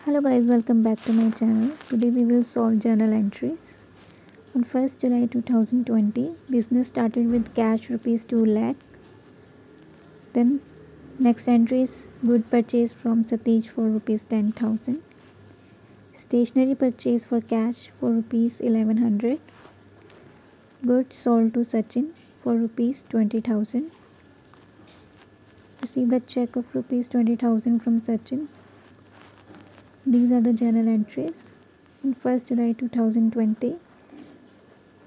Hello guys, welcome back to my channel. Today we will solve journal entries. On 1st July 2020, business started with cash rupees 2 lakh. Then next entry is good purchase from Satish for rupees 10,000. Stationery purchase for cash for rupees 1100. Goods sold to Sachin for rupees 20,000. Received a check of rupees 20,000 from Sachin. These are the journal entries. On 1st July 2020,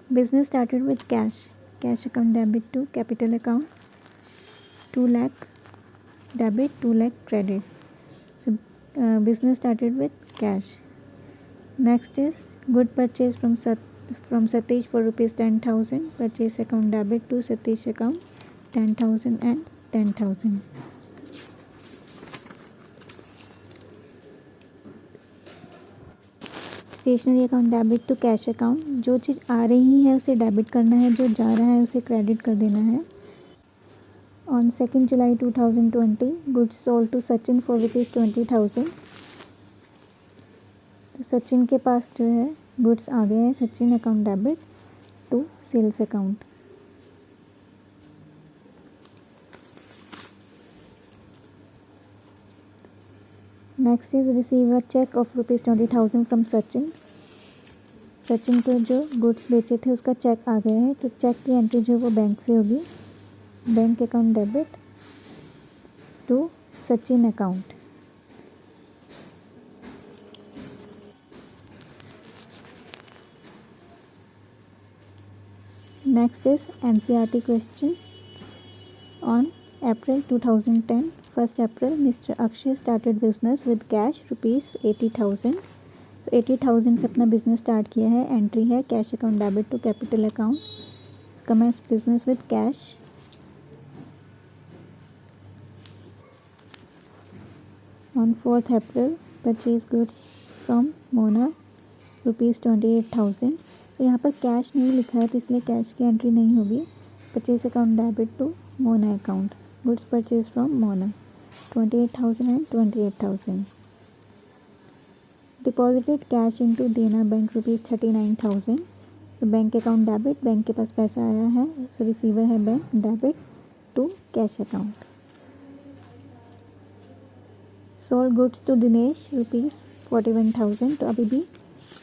business started with cash. Cash account debit to capital account. 2 lakh debit, 2 lakh credit. So business started with cash. Next is good purchase from Satish for rupees 10,000. Purchase account debit to Satish account 10,000 and 10,000. Stationery account debit to cash account. जो चीज़ आ रही है उसे debit करना है, जो जा रहा है उसे क्रेडिट कर देना है. On 2nd July 2020, goods sold to Sachin for rupees 20,000. तो सचिन के पास जो है गुड्स आ गए हैं. Sachin account debit to sales account. Next is receive a cheque of rupees 20,000 from Sachin. Sachin को जो गुड्स बेचे थे उसका चेक आ गया है, तो चेक की एंट्री जो वो बैंक से होगी. Bank account debit to Sachin account. Next is NCERT question. On April 2010, 1st April, Mr. Akshay started business with cash rupees 80,000. तो 80,000 से अपना बिजनेस स्टार्ट किया है. एंट्री है cash account debit to capital account. Commence business with cash. On 4th April, purchase goods from Mona rupees 28,000. तो यहाँ पर cash नहीं लिखा है तो इसलिए कैश की एंट्री नहीं होगी. Purchase account debit to Mona account. Goods purchase from Mona 28,000 and 28,000. Deposited cash into Dena bank rupees 39,000. तो बैंक अकाउंट डेबिट, बैंक के पास पैसा आया है, तो रिसीवर है bank, debit to cash account. Sold goods to Dinesh rupees 41,000. तो अभी भी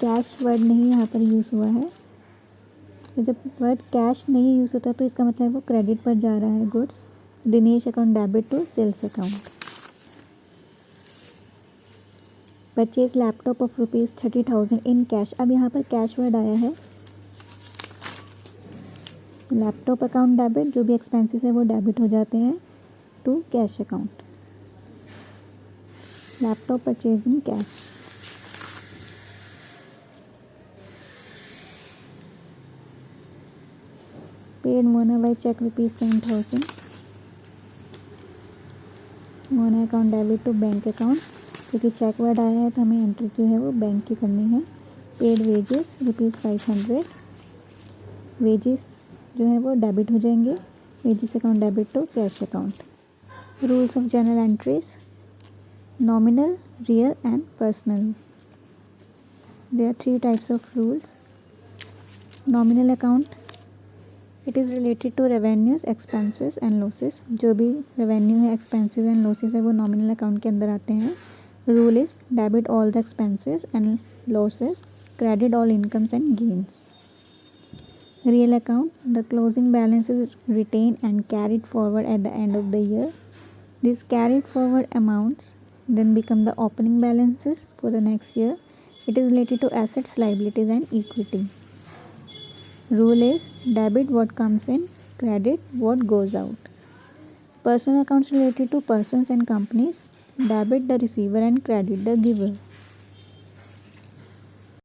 कैश वर्ड नहीं यहाँ पर यूज़ हुआ है. तो जब वर्ड कैश नहीं यूज़ होता तो इसका मतलब वो क्रेडिट पर जा रहा है goods. Dinesh account debit to sales account. Purchase laptop of rupees 30,000 in cash. अब यहाँ पर कैश वर्ड आया है. लैपटॉप अकाउंट डेबिट, जो भी एक्सपेंसेस है वो डेबिट हो जाते हैं to cash account. Laptop purchase in cash. Paid Mona by cheque rupees 10,000. Mona account debit to bank account. क्योंकि चेक वर्ड आया है तो हमें एंट्री जो है वो बैंक की करनी है. Paid wages rupees 500. वेजेस जो है वो डेबिट हो जाएंगे. Wages account debit to cash account. Rules of journal entries. Nominal, real and personal. There are 3 types of rules. Nominal account, it is related to revenues, expenses and losses. जो भी revenue है, expenses and losses है वो nominal account के अंदर आते हैं. Rule is debit all the expenses and losses, credit all incomes and gains. Real account, the closing balance is written and carried forward at the end of the year. This carried forward amounts then become the opening balances for the next year. It is related to assets, liabilities and equity. Rule is debit what comes in, credit what goes out. Personal accounts related to persons and companies. Debit the receiver and credit the giver.